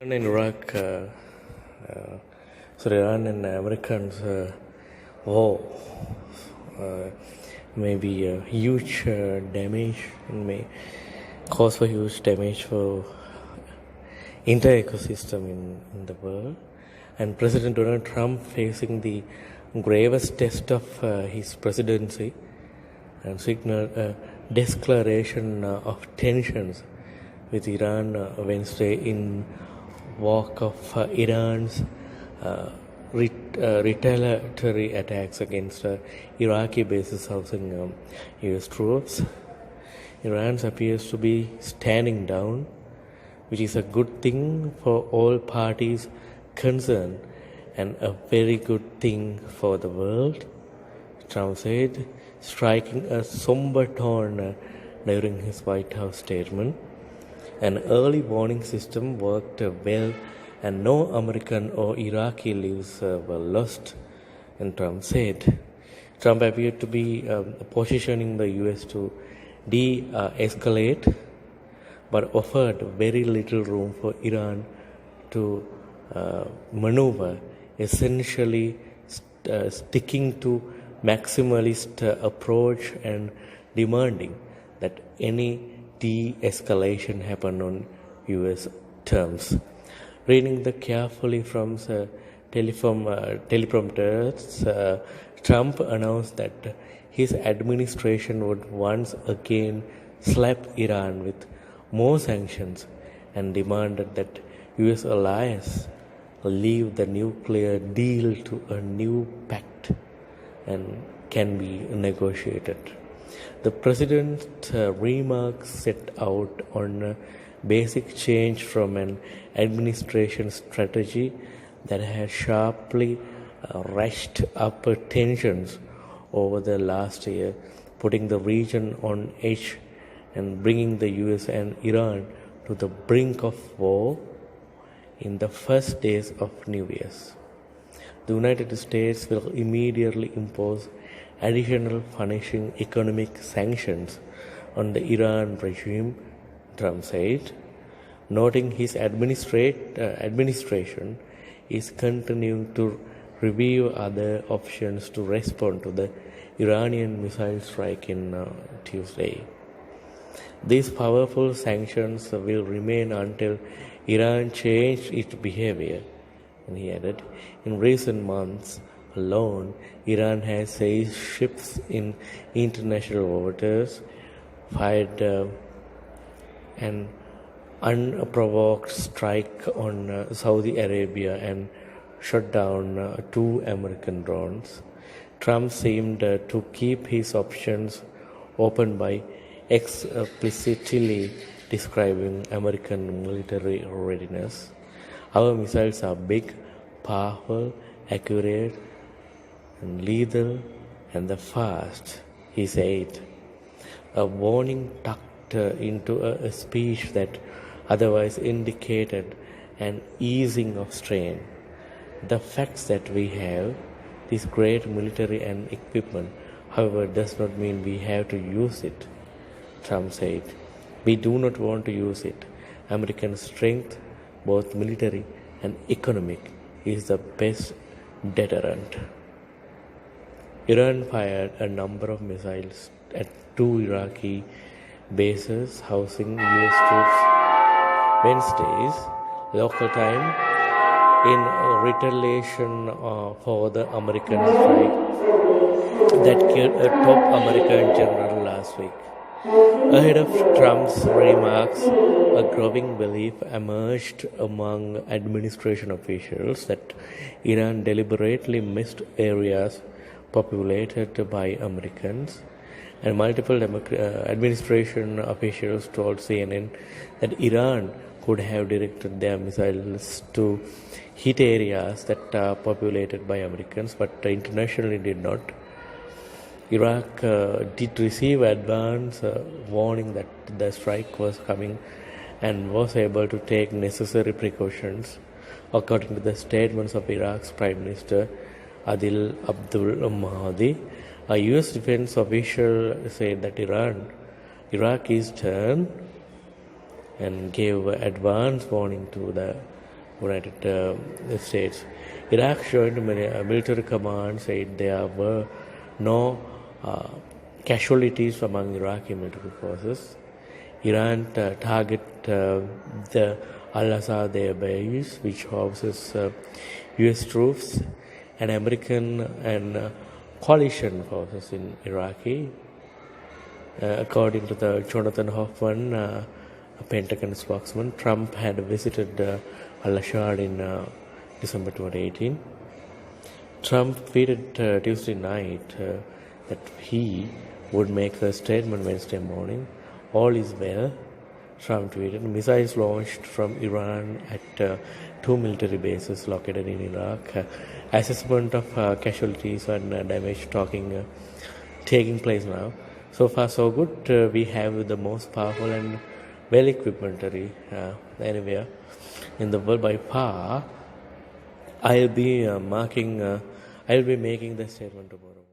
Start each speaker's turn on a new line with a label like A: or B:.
A: In Iraq, so Iran and Americans war may be a huge damage and may cause for huge damage for entire ecosystem in the world. And President Donald Trump facing the gravest test of his presidency and signaled a declaration of tensions with Iran Wednesday in wake of Iran's retaliatory attacks against Iraqi bases housing US troops. Iran appears to be standing down, which is a good thing for all parties concerned and a very good thing for the world, Trump said, striking a somber tone during his White House statement. An early warning system worked well and no American or Iraqi lives were lost, and Trump said. Trump appeared to be positioning the US to de-escalate, but offered very little room for Iran to maneuver, essentially sticking to maximalist approach and demanding that any de-escalation happen on US terms. Reading the carefully from teleprompters, Trump announced that his administration would once again slap Iran with more sanctions and demanded that US allies leave the nuclear deal to a new pact and can be negotiated. The president's remarks set out on a basic change from an administration strategy that has sharply ratcheted up tensions over the last year, putting the region on edge and bringing the US and Iran to the brink of war in the first days of New Year's. The United States will immediately impose additional punishing economic sanctions on the Iran regime, Trump said, noting his administration is continuing to review other options to respond to the Iranian missile strike in Tuesday. These powerful sanctions will remain until Iran changes its behavior, and he added, in recent months alone, Iran has seized ships in international waters, fired an unprovoked strike on Saudi Arabia, and shot down 2 American drones. Trump seemed to keep his options open by explicitly describing American military readiness. Our missiles are big, powerful, accurate, and lethal, and the fast, he said. A warning tucked into a speech that otherwise indicated an easing of strain. The facts that we have this great military and equipment, however, does not mean we have to use it, Trump said. We do not want to use it. American strength, both military and economic, is the best deterrent. Iran fired a number of missiles at 2 Iraqi bases housing US troops Wednesdays, local time, in retaliation for the American strike that killed a top American general last week. Ahead of Trump's remarks, a growing belief emerged among administration officials that Iran deliberately missed areas populated by Americans, and multiple administration officials told CNN that Iran could have directed their missiles to hit areas that are populated by Americans, but internationally did not. Iraq did receive advance warning that the strike was coming and was able to take necessary precautions, according to the statements of Iraq's Prime Minister Adil Abdul Mahdi. A US defense official said that Iraq is turned and gave advance warning to the United States. Iraq joint military command said there were no casualties among Iraqi military forces. Iran target the Al-Assad Air Base, which houses U.S. troops and American and coalition forces in Iraqi. According to the Jonathan Hoffman, a Pentagon spokesman, Trump had visited Al-Assad in December 2018. Trump tweeted Tuesday night that he would make a statement Wednesday morning. All is well, Trump tweeted. Missiles launched from Iran at 2 military bases located in Iraq. Assessment of casualties and damage taking place now. So far so good. We have the most powerful and well-equipped military anywhere in the world by far. I'll be making the statement tomorrow.